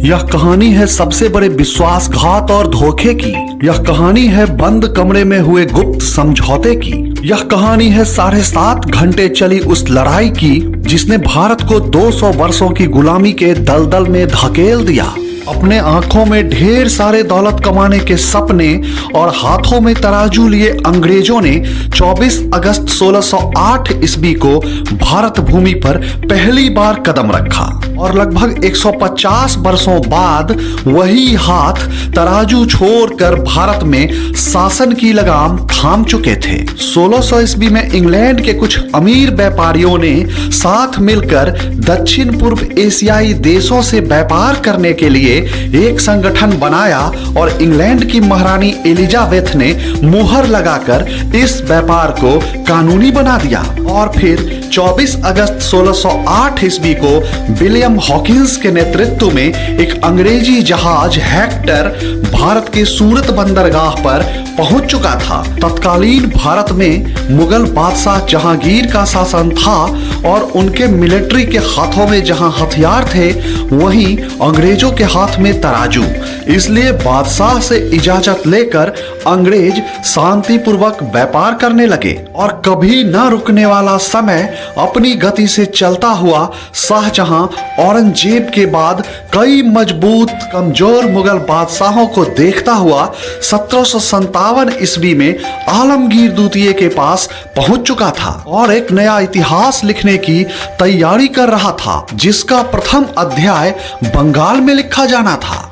यह कहानी है सबसे बड़े विश्वासघात और धोखे की। यह कहानी है बंद कमरे में हुए गुप्त समझौते की। यह कहानी है 7.5 घंटे चली उस लड़ाई की जिसने भारत को 200 वर्षों की गुलामी के दलदल में धकेल दिया। अपने आंखों में ढेर सारे दौलत कमाने के सपने और हाथों में तराजू लिए अंग्रेजों ने 24 अगस्त 1608 ईस्वी को भारत भूमि पर पहली बार कदम रखा और लगभग 150 वर्षों बाद वही हाथ तराजू छोड़कर भारत में शासन की लगाम थाम चुके थे। 1600 ईस्वी में इंग्लैंड के कुछ अमीर व्यापारियों ने साथ मिलकर दक्षिण पूर्व एशियाई देशों से व्यापार करने के लिए एक संगठन बनाया और इंग्लैंड की महारानी एलिजाबेथ ने मुहर लगाकर इस व्यापार को कानूनी बना दिया। और फिर 24 अगस्त 1608 ईस्वी को विलियम हॉकिंस के नेतृत्व में एक अंग्रेजी जहाज हेक्टर भारत के सूरत बंदरगाह पर पहुंच चुका था। तत्कालीन भारत में मुगल बादशाह जहांगीर का शासन था और उनके मिलिट्री के हाथों में जहां हथियार थे वहीं अंग्रेजों के हाथ में तराजू। इसलिए बादशाह से इजाजत लेकर अंग्रेज शांतिपूर्वक व्यापार करने लगे और कभी न रुकने वाला समय अपनी गति से चलता हुआ शाहजहां औरंगजेब के बाद कई मजबूत कमजोर मुगल बादशाहों को देखता हुआ 1757 ईस्वी में आलमगीर द्वितीय के पास पहुंच चुका था और एक नया इतिहास लिखने की तैयारी कर रहा था जिसका प्रथम अध्याय बंगाल में लिखा जाना था।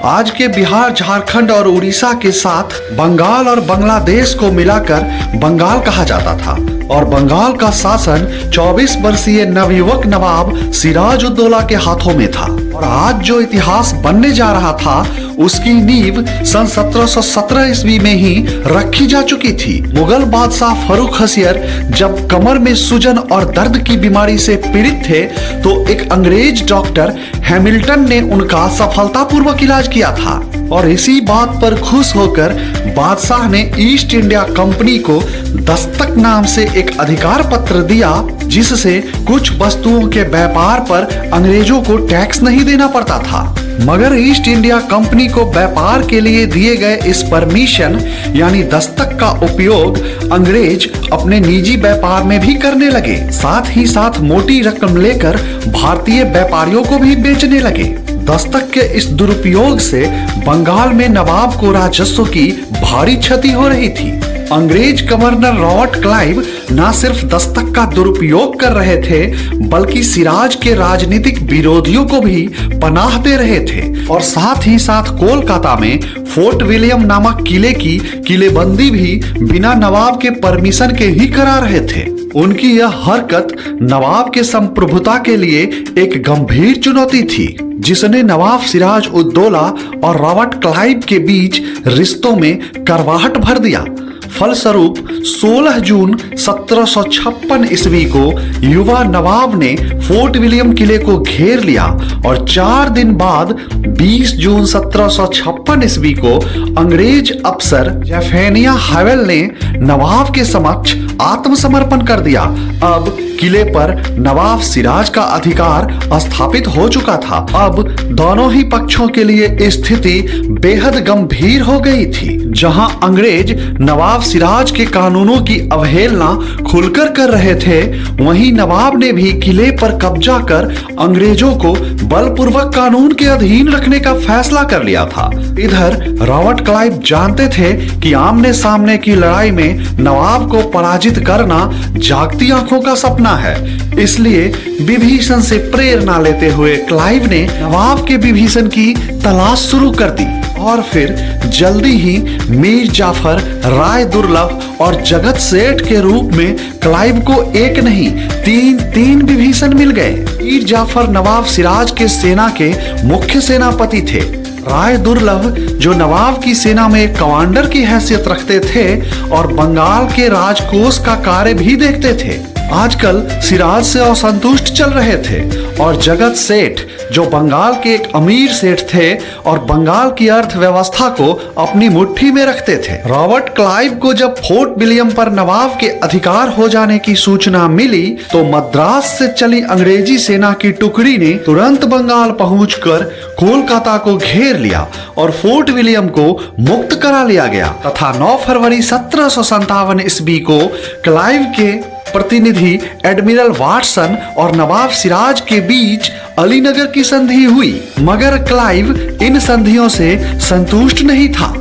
आज के बिहार, झारखंड और उड़ीसा के साथ बंगाल और बांग्लादेश को मिलाकर बंगाल कहा जाता था और बंगाल का शासन 24 वर्षीय नवयुवक नवाब सिराजुद्दौला के हाथों में था। और आज जो इतिहास बनने जा रहा था उसकी नींव सन 1717 ईस्वी में ही रखी जा चुकी थी। मुगल बादशाह फर्रुख हसियर जब कमर में सूजन और दर्द की बीमारी से पीड़ित थे तो एक अंग्रेज डॉक्टर हैमिल्टन ने उनका सफलतापूर्वक इलाज किया था और इसी बात पर खुश होकर बादशाह ने ईस्ट इंडिया कंपनी को दस्तक नाम से एक अधिकार पत्र दिया जिससे कुछ वस्तुओं के व्यापार पर अंग्रेजों को टैक्स नहीं देना पड़ता था। मगर ईस्ट इंडिया कंपनी को व्यापार के लिए दिए गए इस परमिशन यानी दस्तक का उपयोग अंग्रेज अपने निजी व्यापार में भी करने लगे। साथ ही साथ मोटी रकम लेकर भारतीय व्यापारियों को भी बेचने लगे। दस्तक के इस दुरुपयोग से बंगाल में नवाब को राजस्व की भारी क्षति हो रही थी। अंग्रेज गवर्नर रॉबर्ट क्लाइव न सिर्फ दस्तक का दुरुपयोग कर रहे थे बल्कि सिराज के राजनीतिक विरोधियों को भी पनाह दे रहे थे और साथ ही साथ कोलकाता में फोर्ट विलियम नामक किले की किलेबंदी भी बिना नवाब के परमिशन के ही करा रहे थे। उनकी यह हरकत नवाब के संप्रभुता के लिए एक गंभीर चुनौती थी जिसने नवाब सिराज उद्दौला और रॉबर्ट क्लाइव के बीच रिश्तों में करवाहट भर दिया। फलस्वरूप 16 जून 1756 ईस्वी को युवा नवाब ने फोर्ट विलियम किले को घेर लिया और 4 दिन बाद 20 जून 1756 ईस्वी को अंग्रेज अफसर जेफेनिया हावेल ने नवाब के समक्ष आत्मसमर्पण कर दिया। अब किले पर नवाब सिराज का अधिकार स्थापित हो चुका था। अब दोनों ही पक्षों के लिए स्थिति बेहद गंभीर हो गई थी। जहां अंग्रेज नवाब सिराज के कानूनों की अवहेलना खुलकर कर रहे थे वहीं नवाब ने भी किले पर कब्जा कर अंग्रेजों को बलपूर्वक कानून के अधीन रखने का फैसला कर लिया था। इधर रॉबर्ट क्लाइव जानते थे कि आमने सामने की लड़ाई में नवाब को पराजित करना जागती आंखों का सपना है। इसलिए विभीषण से प्रेरणा लेते हुए क्लाइव ने नवाब के विभीषण की तलाश शुरू कर दी और फिर जल्दी ही मीर जाफर, राय दुर्लभ और जगत सेठ के रूप में क्लाइव को एक नहीं तीन विभीषण मिल गए। मीर जाफर नवाब सिराज के सेना के मुख्य सेनापति थे। राय दुर्लभ जो नवाब की सेना में कमांडर की हैसियत रखते थे और बंगाल के राजकोष का कार्य भी देखते थे। आजकल सिराज से असंतुष्ट चल रहे थे और जगत सेठ, जो बंगाल के एक अमीर सेठ थे और बंगाल की अर्थव्यवस्था को अपनी मुट्ठी में रखते थे। रॉबर्ट क्लाइव को जब फोर्ट विलियम पर नवाब के अधिकार हो जाने की सूचना मिली तो मद्रास से चली अंग्रेजी सेना की टुकड़ी ने तुरंत बंगाल पहुंचकर कोलकाता को घेर लिया और फोर्ट विलियम को मुक्त करा लिया गया तथा 9 फरवरी 1757 ईस्वी को क्लाइव के प्रतिनिधि एडमिरल वाटसन और नवाब सिराज के बीच अलीनगर की संधि हुई, मगर क्लाइव इन संधियों से संतुष्ट नहीं था।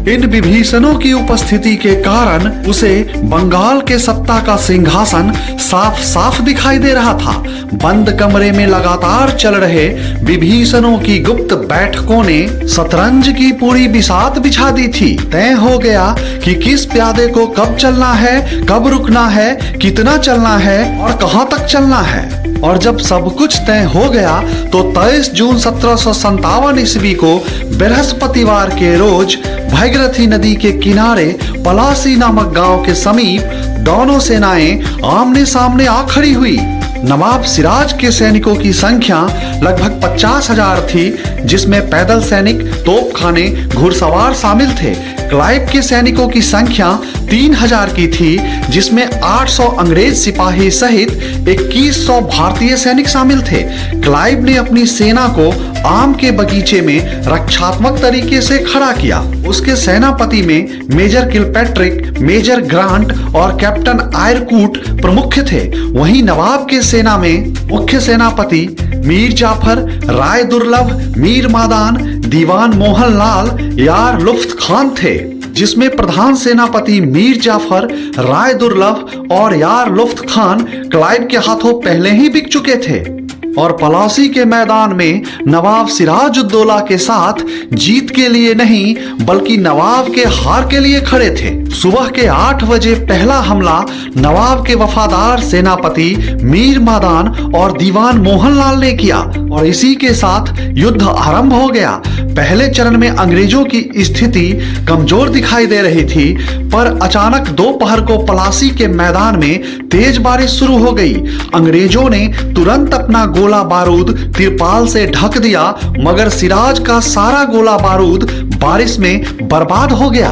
इन विभीषणों की उपस्थिति के कारण उसे बंगाल के सत्ता का सिंहासन साफ साफ दिखाई दे रहा था। बंद कमरे में लगातार चल रहे विभीषणों की गुप्त बैठकों ने शतरंज की पूरी बिसात बिछा दी थी। तय हो गया कि किस प्यादे को कब चलना है, कब रुकना है, कितना चलना है और कहां तक चलना है। और जब सब कुछ तय हो गया तो 23 जून 1757 ईस्वी को बृहस्पतिवार के रोज भागीरथी नदी के किनारे पलासी नामक गांव के समीप दोनों सेनाएं आमने सामने आ खड़ी हुई। नवाब सिराज के सैनिकों की संख्या लगभग 50,000 थी, जिसमें पैदल सैनिक, तोपखाने, घुड़सवार शामिल थे। क्लाइव के सैनिकों की संख्या 3,000 की थी, जिसमें 800 अंग्रेज सिपाही सहित 2100 भारतीय सैनिक शामिल थे। क्लाइव ने अपनी सेना को आम के बगीचे में रक्षात्मक तरीके से खड़ा किया। उसके सेनापति में मेजर किलपैट्रिक, मेजर ग्रांट और कैप्टन आयरकूट प्रमुख थे। वहीं नवाब के सेना में मुख्य सेनापति मीर जाफर, राय दुर्लभ, मीर मादान, दीवान मोहन लाल, यार लुफ्त खान थे, जिसमें प्रधान सेनापति मीर जाफर, राय दुर्लभ और यार लुफ्त खान क्लाइव के हाथों पहले ही बिक चुके थे। और पलासी के मैदान में नवाब सिराजुद्दौला के साथ जीत के लिए नहीं बल्कि नवाब के हार के लिए खड़े थे। सुबह के 8 बजे पहला हमला नवाब के वफादार सेनापति मीर मादान और दीवान मोहनलाल ने किया और इसी के साथ युद्ध आरंभ हो गया। पहले चरण में अंग्रेजों की स्थिति कमजोर दिखाई दे रही थी, पर अचानक दोपहर को पलासी के मैदान में तेज बारिश शुरू हो गई। अंग्रेजों ने तुरंत अपना गोला बारूद तिरपाल से ढक दिया, मगर सिराज का सारा गोला बारूद बारिश में बर्बाद हो गया।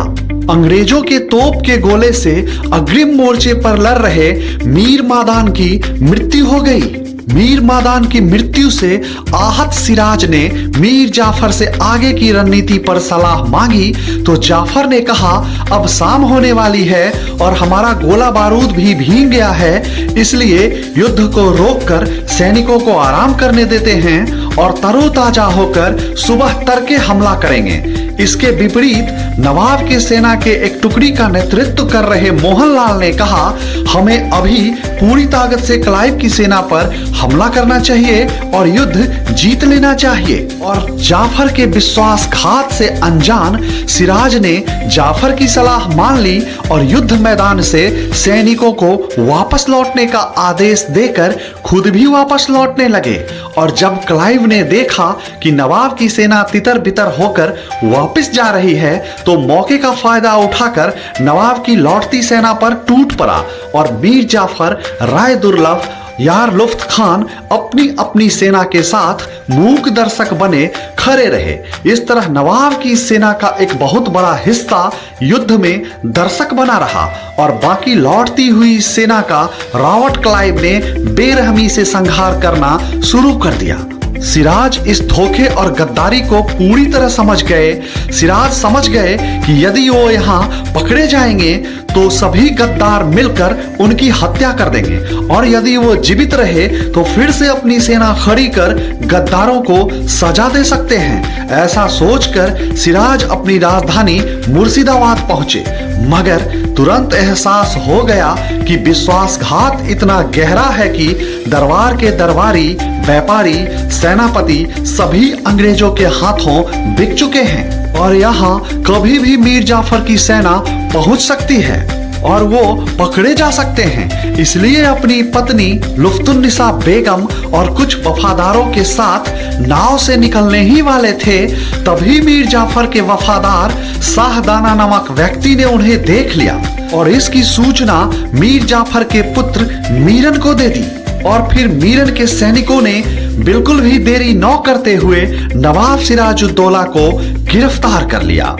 अंग्रेजों के तोप के गोले से अग्रिम मोर्चे पर लड़ रहे मीर मादान की मृत्यु हो गई। मीर मादान की मृत्यु से आहत सिराज ने मीर जाफर से आगे की रणनीति पर सलाह मांगी तो जाफर ने कहा, अब शाम होने वाली है और हमारा गोला बारूद भी भीग गया है, इसलिए युद्ध को रोककर सैनिकों को आराम करने देते हैं और तरोताजा होकर सुबह तड़के हमला करेंगे। इसके विपरीत नवाब के सेना के एक टुकड़ी का नेतृत्व कर रहे मोहनलाल ने कहा, हमें अभी पूरी ताकत से क्लाइव की सेना पर हमला करना चाहिए और युद्ध जीत लेना चाहिए। और जाफर के विश्वासघात से अनजान सिराज ने जाफर की सलाह मान ली और युद्ध मैदान से सैनिकों को वापस लौटने का आदेश देकर खुद भी वापस लौटने लगे। और जब क्लाइव ने देखा कि नवाब की सेना तितर बितर होकर वापस जा रही है तो मौके का फायदा उठाकर नवाब की लौटती सेना पर टूट पड़ा और मीर जाफर, राय दुर्लभ, यार लुफ्त खान अपनी अपनी सेना के साथ मूक दर्शक बने खड़े रहे। इस तरह नवाब की सेना का एक बहुत बड़ा हिस्सा युद्ध में दर्शक बना रहा और बाकी लौटती हुई सेना का रॉबर्ट क्लाइव ने बेरहमी से संहार करना शुरू कर दिया। सिराज इस धोखे और गद्दारी को पूरी तरह समझ गए। सिराज समझ गए कि यदि वो यहाँ पकड़े जाएंगे तो सभी गद्दार मिलकर उनकी हत्या कर देंगे और यदि वो जीवित रहे तो फिर से अपनी सेना खड़ी कर गद्दारों को सजा दे सकते हैं। ऐसा सोचकर सिराज अपनी राजधानी मुर्शिदाबाद पहुंचे, मगर तुरंत एहसास हो गया कि विश्वासघात इतना गहरा है कि दरबार के दरबारी, व्यापारी, सेनापति सभी अंग्रेजों के हाथों बिक चुके हैं और यहाँ कभी भी मीर जाफर की सेना पहुंच सकती है। और वो पकड़े जा सकते हैं। इसलिए अपनी पत्नी लुफ्तुन्निसा बेगम और कुछ वफादारों के साथ नाव से निकलने ही वाले थे, तभी मीर जाफर के वफादार शाहदाना नामक व्यक्ति ने उन्हें देख लिया और इसकी सूचना मीर जाफर के पुत्र मीरन को दे दी। और फिर मीरन के सैनिकों ने बिल्कुल भी देरी न करते हुए नवाब सिराजुद्दौला को गिरफ्तार कर लिया।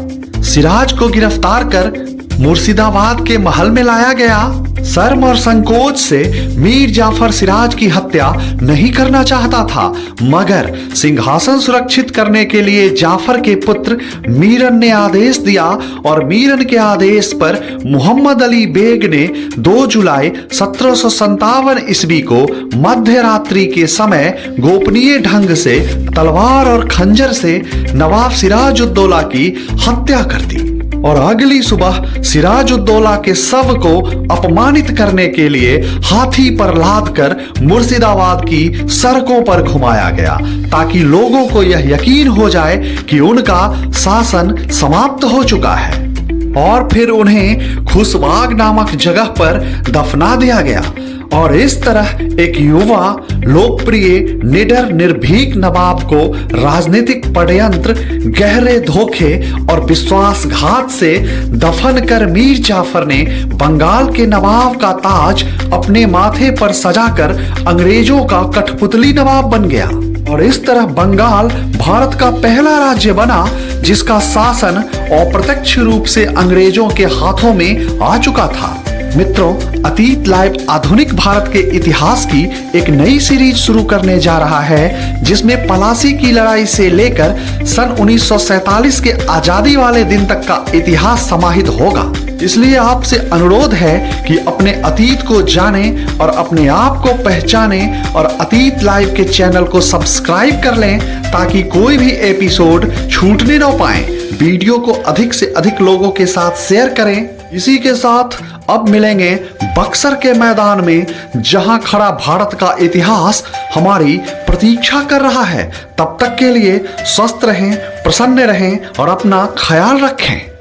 सिराज को गिरफ्तार कर मुर्शिदाबाद के महल में लाया गया। शर्म और संकोच से मीर जाफर सिराज की हत्या नहीं करना चाहता था, मगर सिंहासन सुरक्षित करने के लिए जाफर के पुत्र मीरन ने आदेश दिया और मीरन के आदेश पर मोहम्मद अली बेग ने 2 जुलाई 1757 ईस्वी को मध्य रात्रि के समय गोपनीय ढंग से तलवार और खंजर से नवाब सिराजुद्दौला की हत्या कर दी और अगली सुबह सिराजुद्दौला के शव को अपमानित करने के लिए हाथी पर लादकर मुर्शिदाबाद की सड़कों पर घुमाया गया, ताकि लोगों को यह यकीन हो जाए कि उनका शासन समाप्त हो चुका है। और फिर उन्हें खुशबाग नामक जगह पर दफना दिया गया। और इस तरह एक युवा लोकप्रिय निडर निर्भीक नवाब को राजनीतिक षड्यंत्र, गहरे धोखे और विश्वासघात से दफन कर मीर जाफर ने बंगाल के नवाब का ताज अपने माथे पर सजाकर अंग्रेजों का कठपुतली नवाब बन गया। और इस तरह बंगाल भारत का पहला राज्य बना जिसका शासन अप्रत्यक्ष रूप से अंग्रेजों के हाथों में आ चुका था। मित्रों, अतीत लाइव आधुनिक भारत के इतिहास की एक नई सीरीज शुरू करने जा रहा है, जिसमें पलासी की लड़ाई से लेकर सन 1947 के आजादी वाले दिन तक का इतिहास समाहित होगा। इसलिए आपसे अनुरोध है कि अपने अतीत को जाने और अपने आप को पहचाने और अतीत लाइव के चैनल को सब्सक्राइब कर लें, ताकि कोई भी एपिसोड छूटने न पाए। वीडियो को अधिक से अधिक लोगों के साथ शेयर करें। इसी के साथ अब मिलेंगे बक्सर के मैदान में, जहां खड़ा भारत का इतिहास हमारी प्रतीक्षा कर रहा है। तब तक के लिए स्वस्थ रहें, प्रसन्न रहें और अपना ख्याल रखें।